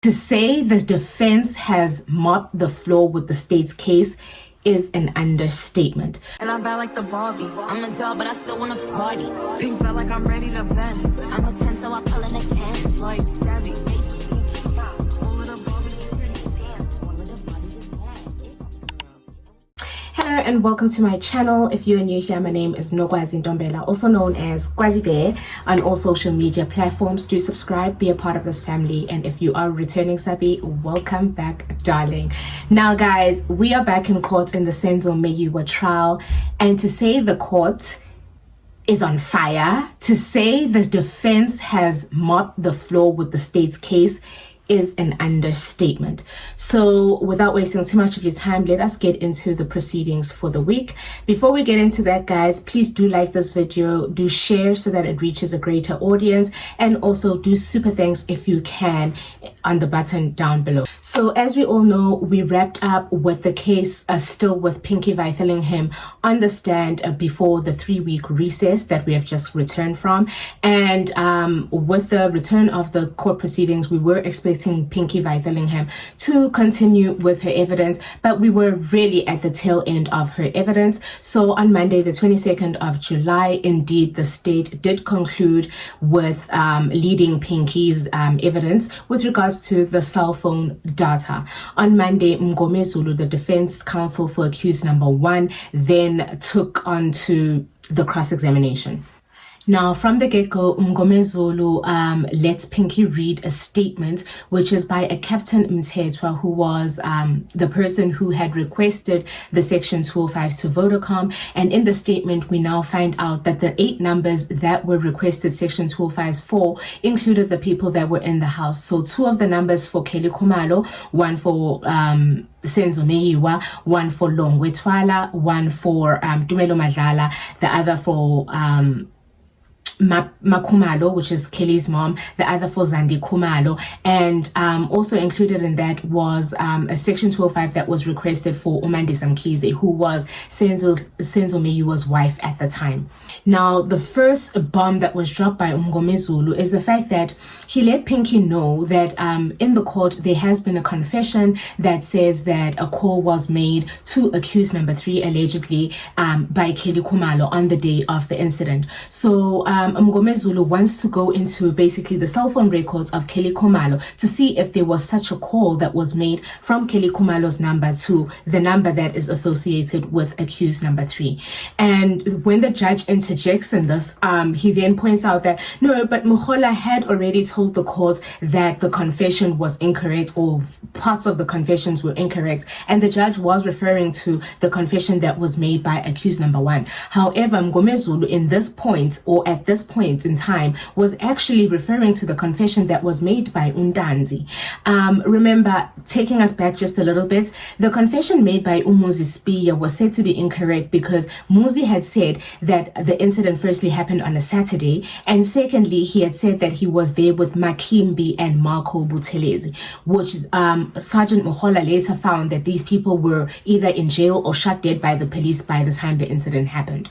To say the defense has mopped the floor with the state's case is an understatement. And I'm bad like the Barbie. I'm a doll, but I still wanna party. Things felt like I'm ready to bend. I'm a 10, so I pull in a 10. Like Daddy, Stacy, all of the Barbies is pretty damn. All of the Barbies is bad. Hello and welcome to my channel. If you're new here, my name is Nogwazi Ndombela, also known as Kwazi Bear on all social media platforms. Do subscribe, be a part of this family, and if you are returning Sabi, welcome back, darling. Now guys, we are back in court in the Senzo Meyiwa trial, and to say the court is on fire, to say the defense has mopped the floor with the state's case is an understatement. So without wasting too much of your time, let us get into the proceedings for the week. Before we get into that, guys, please do like this video, do share so that it reaches a greater audience, and also do super thanks if you can on the button down below. So as we all know, we wrapped up with the case still with Pinky Vaithalingham on the stand before the 3-week recess that we have just returned from, and with the return of the court proceedings, we were expecting Pinky Vaithalingham to continue with her evidence, but we were really at the tail end of her evidence. So on Monday, the 22nd of July, indeed, the state did conclude with leading Pinky's evidence with regards to the cell phone data. On Monday, Mngomezulu, the defense counsel for accused number 1, then took on to the cross-examination. Now, from the get-go, Mngomezulu lets Pinky read a statement, which is by a Captain Mthethwa, who was the person who had requested the Section 205s to Vodacom. And in the statement, we now find out that the 8 numbers that were requested Section 205s for included the people that were in the house. So 2 of the numbers for Kelly Khumalo, 1 for Senzo Meyiwa, 1 for Longwetwala, 1 for Tumelo Madlala, the other for Makhumalo, which is Kelly's mom, the other for Zandi Khumalo, and also included in that was a Section 205 that was requested for Umandisa Mkhize, who was Senzo Meyiwa's wife at the time. Now, the first bomb that was dropped by Mngomezulu is the fact that he let Pinky know that in the court there has been a confession that says that a call was made to accused number 3 allegedly by Kelly Khumalo on the day of the incident. So Mngomezulu wants to go into basically the cell phone records of Kelly Khumalo to see if there was such a call that was made from Kelly Khumalo's number to the number that is associated with accused number 3. And when the judge interjects in this, he then points out that no, but Mukhola had already told the court that the confession was incorrect, or parts of the confessions were incorrect, and the judge was referring to the confession that was made by accused number 1. However, Mngomezulu in this point, or at this point in time, was actually referring to the confession that was made by Undanzi. Remember, taking us back just a little bit, the confession made by Umuzi Spiya was said to be incorrect because Muzi had said that the incident firstly happened on a Saturday, and secondly, he had said that he was there with Makimbi and Marco Buthelezi, which Sergeant Mukhola later found that these people were either in jail or shot dead by the police by the time the incident happened.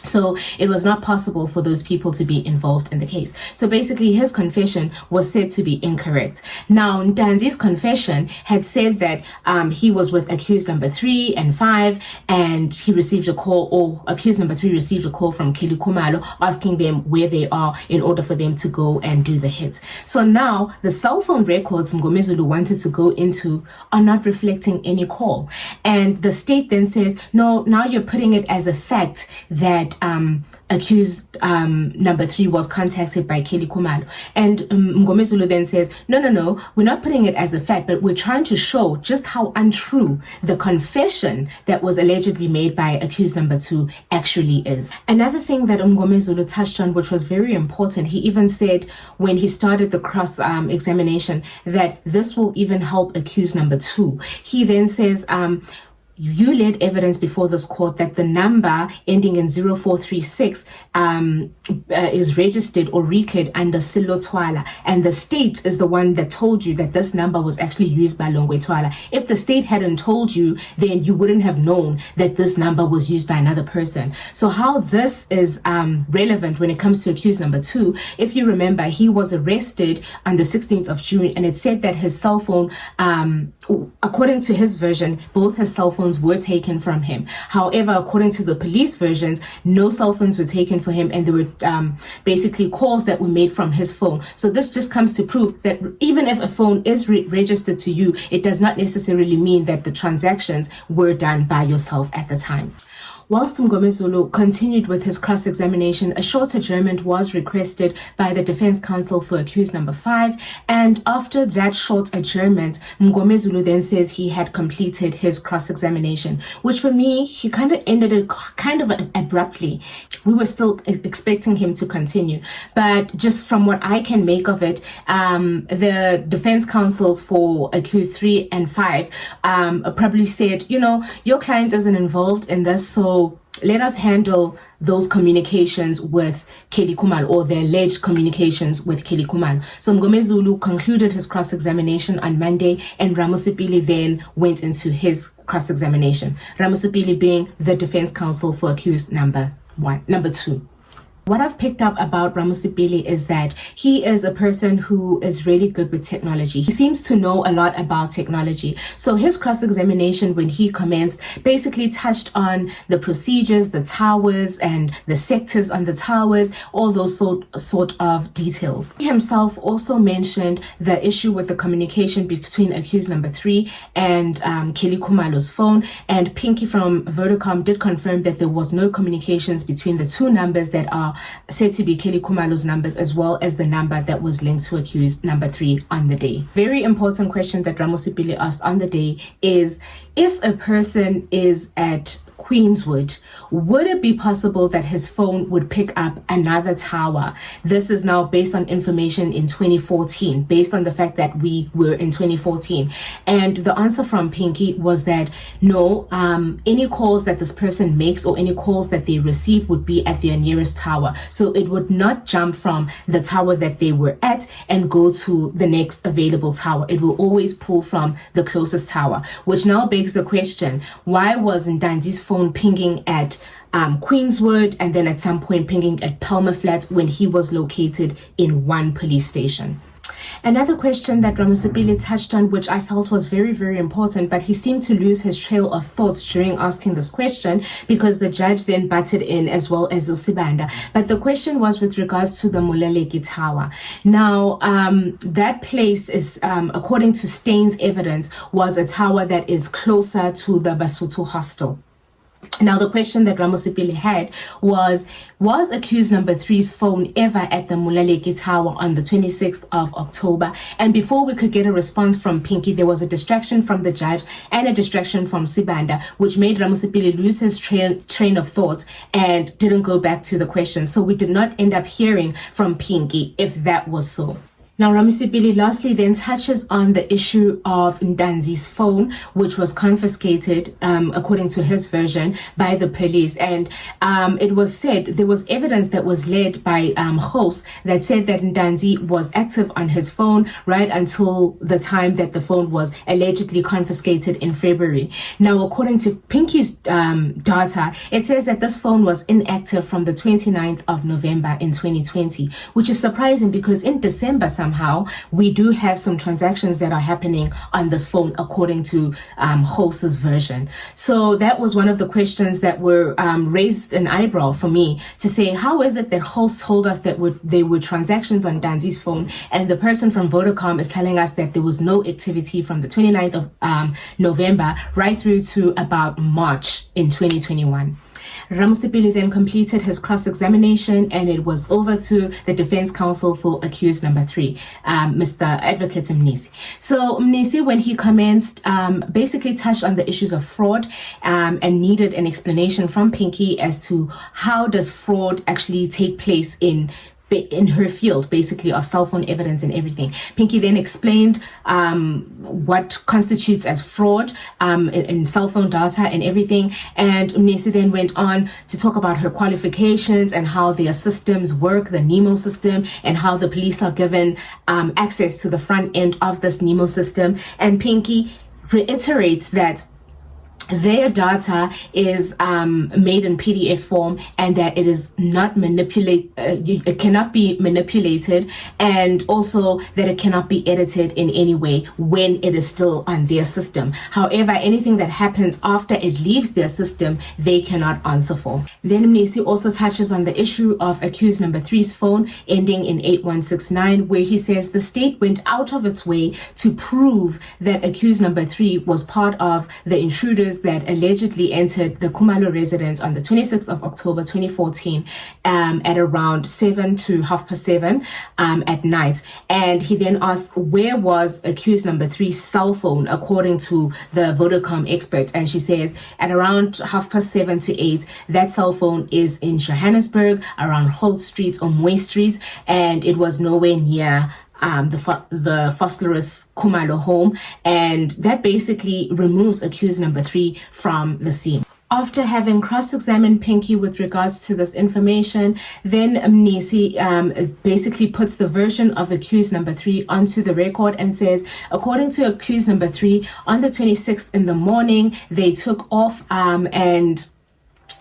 So it was not possible for those people to be involved in the case. So basically his confession was said to be incorrect. Now, Ndanzi's confession had said that he was with accused number 3 and 5, and he received a call, or accused number 3 received a call from Kelly Khumalo asking them where they are in order for them to go and do the hits. So now the cell phone records Mngomezulu wanted to go into are not reflecting any call. And the state then says, no, now you're putting it as a fact that accused number 3 was contacted by Kelly Khumalo. And Mngomezulu then says, no, we're not putting it as a fact, but we're trying to show just how untrue the confession that was allegedly made by accused number 2 actually is. Another thing that Mngomezulu touched on, which was very important, he even said when he started the cross examination that this will even help accused number 2. He then says, you led evidence before this court that the number ending in 0436 is registered or recorded under Silo Twala, and the state is the one that told you that this number was actually used by Longwe Twala. If the state hadn't told you, then you wouldn't have known that this number was used by another person. So how this is relevant when it comes to accused number 2, if you remember, he was arrested on the 16th of June, and it said that his cell phone, according to his version, both his cell phones were taken from him. However, according to the police versions, no cell phones were taken for him, and there were basically calls that were made from his phone. So this just comes to prove that even if a phone is registered to you, it does not necessarily mean that the transactions were done by yourself at the time. Whilst Mngomezulu continued with his cross-examination, a short adjournment was requested by the defense counsel for accused number 5, and after that short adjournment, Mngomezulu then says he had completed his cross-examination, which for me, he kind of ended it kind of abruptly. We were still expecting him to continue, but just from what I can make of it, the defense counsels for accused 3 and 5 probably said, you know, your client isn't involved in this, so let us handle those communications with Kelly Khumalo, or the alleged communications with Kelly Khumalo. So Mngomezulu concluded his cross-examination on Monday, and Ramusipili then went into his cross-examination. Ramusipili being the defense counsel for accused number 2. What I've picked up about Ramusipili is that he is a person who is really good with technology. He seems to know a lot about technology. So his cross-examination, when he commenced, basically touched on the procedures, the towers, and the sectors on the towers, all those sort of details. He himself also mentioned the issue with the communication between accused number 3 and Kelly Khumalo's phone, and Pinky from Vodacom did confirm that there was no communications between the two numbers that are said to be Kelly Khumalo's numbers, as well as the number that was linked to accused number 3 on the day. Very important question that Ramusipili asked on the day is, if a person is at Queenswood, would it be possible that his phone would pick up another tower? This is now based on information in 2014, based on the fact that we were in 2014. And the answer from Pinky was that no, any calls that this person makes or any calls that they receive would be at their nearest tower. So it would not jump from the tower that they were at and go to the next available tower. It will always pull from the closest tower, which now begs the question, why wasn't Danzi's phone pinging at Queenswood and then at some point pinging at Palmer Flats when he was located in one police station? Another question that Ramusipili touched on, which I felt was very, very important, but he seemed to lose his trail of thoughts during asking this question because the judge then butted in, as well as Usibanda. But the question was with regards to the Mulaleki Tower. Now, that place is, according to Stain's evidence, was a tower that is closer to the Basotho hostel. Now, the question that Ramusipili had was accused number 3's phone ever at the Mulaleki Tower on the 26th of October? And before we could get a response from Pinky, there was a distraction from the judge and a distraction from Sibanda, which made Ramusipili lose his train of thought and didn't go back to the question. So we did not end up hearing from Pinky if that was so. Now, Ramusipili lastly then touches on the issue of Ndanzi's phone, which was confiscated, according to his version, by the police. And it was said there was evidence that was led by hosts that said that Ndanzi was active on his phone right until the time that the phone was allegedly confiscated in February. Now, according to Pinky's data, it says that this phone was inactive from the 29th of November in 2020, which is surprising because in December somehow we do have some transactions that are happening on this phone according to Host's version. So that was one of the questions that were raised an eyebrow for me, to say, how is it that Host told us that there were transactions on Danzi's phone, and the person from Vodacom is telling us that there was no activity from the 29th of November right through to about March in 2021. Ramusipili then completed his cross-examination, and it was over to the defense counsel for accused number 3, Mr. Advocate Mnisi. So Mnisi, when he commenced, basically touched on the issues of fraud and needed an explanation from Pinky as to how does fraud actually take place in in her field, basically, of cell phone evidence and everything. Pinky then explained what constitutes as fraud in cell phone data and everything. And Mnisi then went on to talk about her qualifications and how their systems work, the NEMO system, and how the police are given access to the front end of this NEMO system. And Pinky reiterates that their data is made in PDF form, and that it is not it cannot be manipulated, and also that it cannot be edited in any way when it is still on their system. However, anything that happens after it leaves their system, they cannot answer for. Then Mnisi also touches on the issue of accused number 3's phone ending in 8169, where he says the state went out of its way to prove that accused number 3 was part of the intruders that allegedly entered the Khumalo residence on the 26th of October 2014 at around 7 to 7:30 at night. And he then asked, where was accused number 3's cell phone according to the Vodacom experts? And she says at around 7:30 to 8, that cell phone is in Johannesburg, around Holt Street or Moy Street, and it was nowhere near the Phosphorus Khumalo home, and that basically removes accused number 3 from the scene. After having cross-examined Pinky with regards to this information, then Mnisi basically puts the version of accused number 3 onto the record and says, according to accused number 3, on the 26th in the morning, they took off and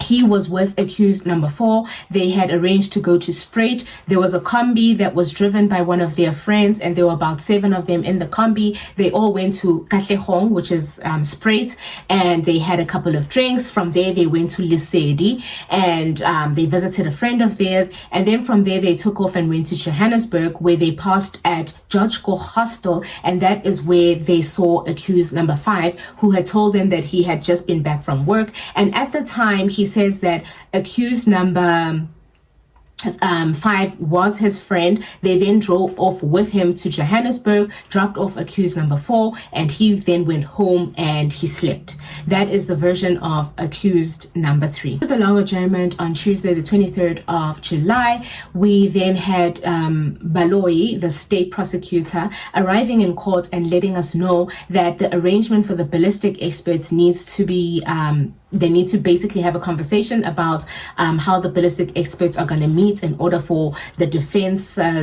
he was with accused number 4. They had arranged to go to Spruit. There was a combi that was driven by one of their friends, and there were about 7 of them in the combi. They all went to Katlehong, which is Spruit, and they had a couple of drinks. From there, they went to Lesedi, and they visited a friend of theirs. And then from there, they took off and went to Johannesburg, where they passed at George Go Hostel, and that is where they saw accused number 5, who had told them that he had just been back from work. And at the time, he says that accused number 5 was his friend. They then drove off with him to Johannesburg, dropped off accused number 4, and he then went home and he slept. That is the version of accused number 3. With the long adjournment on Tuesday, the 23rd of July, we then had Baloyi, the state prosecutor, arriving in court and letting us know that the arrangement for the ballistic experts needs to be they need to basically have a conversation about how the ballistic experts are going to meet in order for the defense's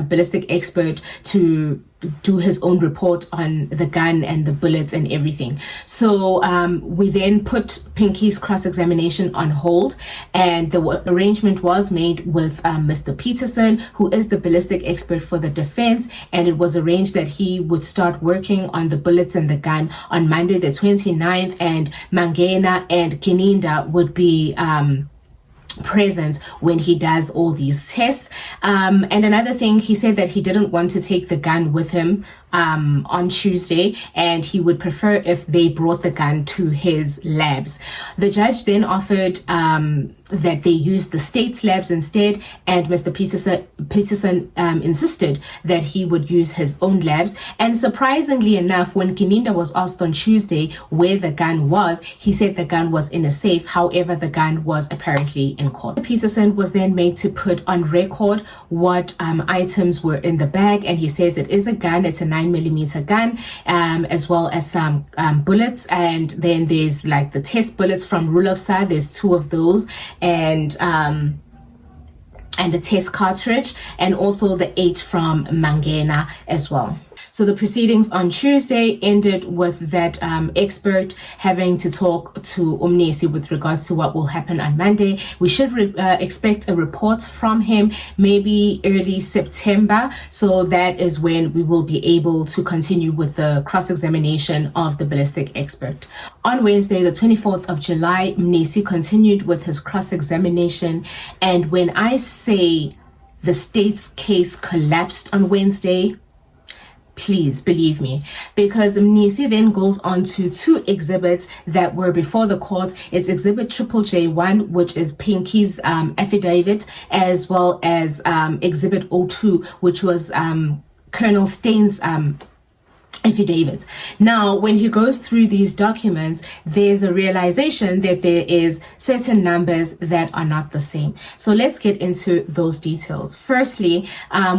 ballistic expert to do his own report on the gun and the bullets and everything. So we then put Pinky's cross-examination on hold, and the arrangement was made with Mr. Peterson, who is the ballistic expert for the defense, and it was arranged that he would start working on the bullets and the gun on Monday the 29th, and Mangena and Kininda would be present when he does all these tests. And another thing, he said that he didn't want to take the gun with him on Tuesday, and he would prefer if they brought the gun to his labs. The judge then offered that they use the state's labs instead, and Mr. Peterson insisted that he would use his own labs. And surprisingly enough, when Kininda was asked on Tuesday where the gun was, he said the gun was in a safe. However, the gun was apparently in court. Peterson was then made to put on record what items were in the bag, and he says it is a gun. It's a 9mm gun, as well as some bullets, and then there's like the test bullets from Rulofsa. There's 2 of those, and the test cartridge, and also the 8 from Mangena as well. So the proceedings on Tuesday ended with that expert having to talk to Mnisi with regards to what will happen on Monday. We should expect a report from him maybe early September. So that is when we will be able to continue with the cross-examination of the ballistic expert. On Wednesday, the 24th of July, Mnisi continued with his cross-examination. And when I say the state's case collapsed on Wednesday, please believe me, because Mnisi then goes on to 2 exhibits that were before the court. It's exhibit J1, which is Pinky's affidavit, as well as exhibit 02, which was Colonel Stain's affidavits. Now, when he goes through these documents, there's a realization that there is certain numbers that are not the same. So let's get into those details. Firstly,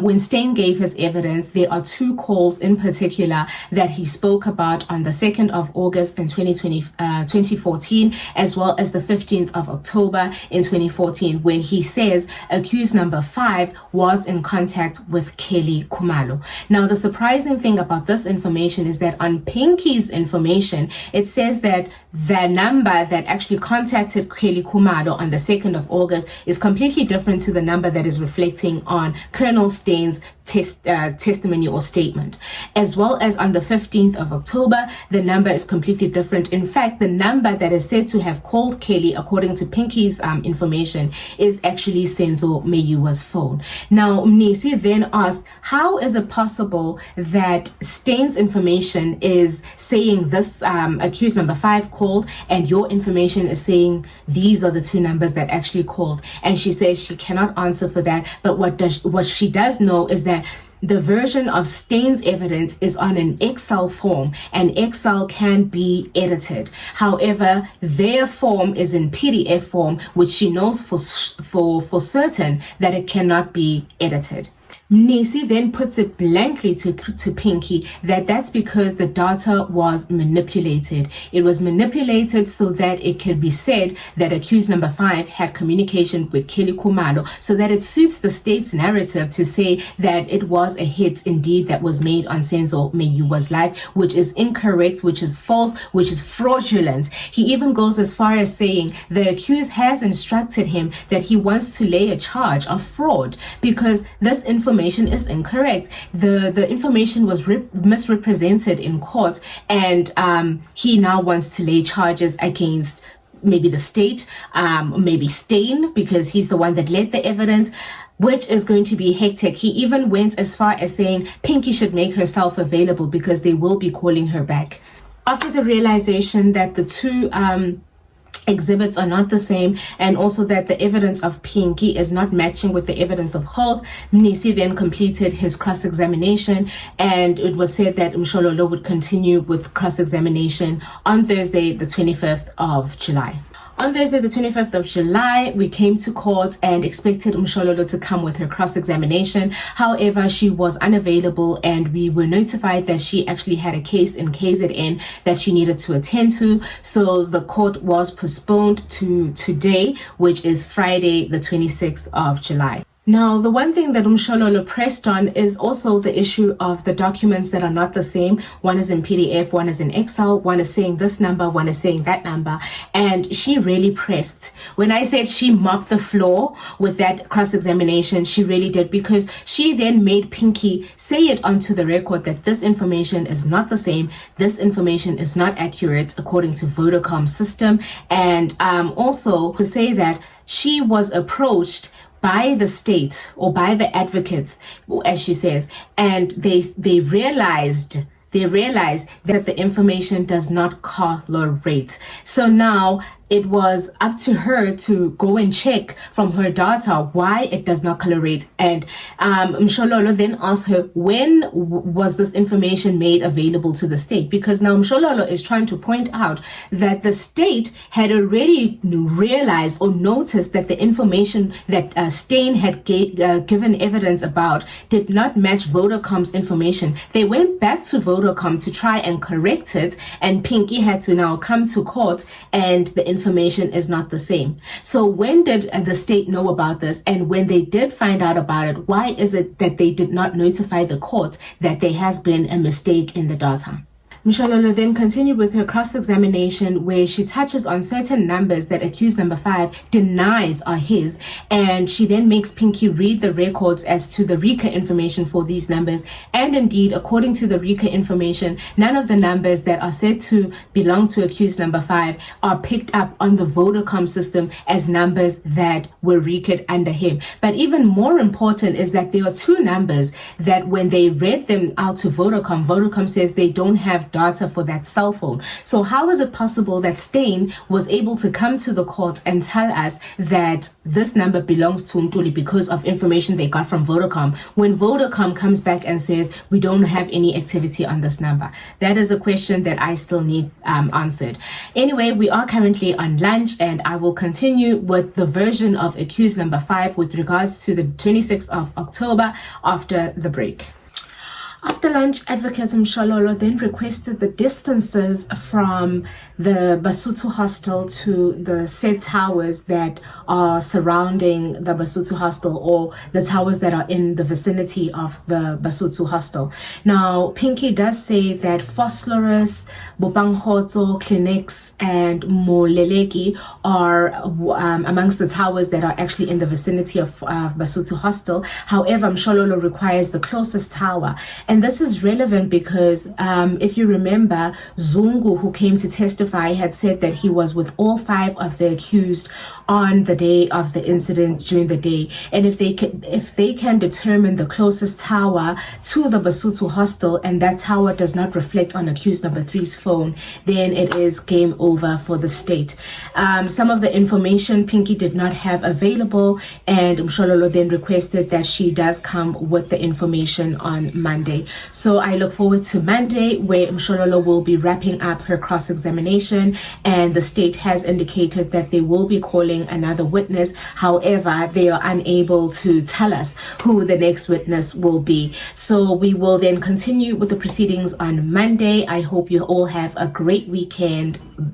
when Steyn gave his evidence, there are two calls in particular that he spoke about on the 2nd of August in 2014, as well as the 15th of October in 2014, when he says accused number 5 was in contact with Kelly Khumalo. Now, the surprising thing about this information is that on Pinky's information, it says that the number that actually contacted Kelly Khumalo on the 2nd of August is completely different to the number that is reflecting on Colonel Steyn's testimony or statement. As well as on the 15th of October, the number is completely different. In fact, the number that is said to have called Kelly, according to Pinky's information, is actually Senzo Meyiwa's phone. Now, Mnisi then asked, how is it possible that Steyn's information is saying this accused number 5 called, and your information is saying these are the two numbers that actually called? And she says she cannot answer for that, but what she does know is that the version of Steyn's evidence is on an Excel form, and Excel can be edited. However, their form is in PDF form, which she knows for certain that it cannot be edited. Mnisi then puts it blankly to Pinky that that's because the data was manipulated. It was manipulated so that it can be said that accused number 5 had communication with Kelly Khumalo, so that it suits the state's narrative to say that it was a hit indeed that was made on Senzo Meyiwa's life, which is incorrect, which is false, which is fraudulent. He even goes as far as saying the accused has instructed him that he wants to lay a charge of fraud because this information is incorrect. The information was misrepresented in court, and he now wants to lay charges against maybe the state, maybe Steyn, because he's the one that led the evidence, which is going to be hectic. He even went as far as saying Pinky should make herself available because they will be calling her back. After the realization that the two exhibits are not the same, and also that the evidence of Pinky is not matching with the evidence of Gauls, Mnisi then completed his cross-examination, and it was said that Mshololo would continue with cross-examination on Thursday, the 25th of July. On Thursday, the 25th of July, we came to court and expected Mshololo to come with her cross-examination. However, she was unavailable, and we were notified that she actually had a case in KZN that she needed to attend to. So the court was postponed to today, which is Friday, the 26th of July. Now, the one thing that Mshololo pressed on is also the issue of the documents that are not the same. One is in PDF, one is in Excel, one is saying this number, one is saying that number. And she really pressed. When I said she mopped the floor with that cross-examination, she really did, because she then made Pinky say it onto the record that this information is not the same, this information is not accurate according to Vodacom's system, and also to say that she was approached by the state or by the advocates, as she says, and they realized that the information does not correlate. So now it was up to her to go and check from her data why it does not correlate. And Mshololo then asked her, when was this information made available to the state? Because now Mshololo is trying to point out that the state had already realized or noticed that the information that Steyn had given evidence about did not match Vodacom's information. They went back to Vodacom to try and correct it, and Pinky had to now come to court, and the information is not the same. So when did the state know about this? And when they did find out about it, why is it that they did not notify the court that there has been a mistake in the data? Mshololo then continued with her cross-examination, where she touches on certain numbers that accused number 5 denies are his, and she then makes Pinky read the records as to the RICA information for these numbers. And indeed, according to the RICA information, none of the numbers that are said to belong to accused number 5 are picked up on the Vodacom system as numbers that were RICA'd under him. But even more important is that there are two numbers that when they read them out to Vodacom, Vodacom says they don't have have data for that cell phone. So how is it possible that Stain was able to come to the court and tell us that this number belongs to Mtuli because of information they got from Vodacom, when Vodacom comes back and says we don't have any activity on this number? That is a question that I still need answered. Anyway, we are currently on lunch, and I will continue with the version of accused number 5 with regards to the 26th of October after the break. After lunch, Advocate Mshololo then requested the distances from the Basotho hostel to the said towers that are surrounding the Basotho hostel, or the towers that are in the vicinity of the Basotho hostel. Now, Pinky does say that Phosphorus, Bopangkhotso, Clinics, and Moleleki are amongst the towers that are actually in the vicinity of Basotho hostel. However, Mshololo requires the closest tower. And this is relevant because if you remember, Zungu, who came to testify, had said that he was with all 5 of the accused on the day of the incident during the day. And if they can determine the closest tower to the Basotho hostel, and that tower does not reflect on accused number 3's phone, then it is game over for the state. Some of the information Pinky did not have available, and Mshololo then requested that she does come with the information on Monday. So I look forward to Monday, where Mshololo will be wrapping up her cross-examination, and the state has indicated that they will be calling another witness. However, they are unable to tell us who the next witness will be. So we will then continue with the proceedings on Monday. I hope you all have a great weekend. Bye.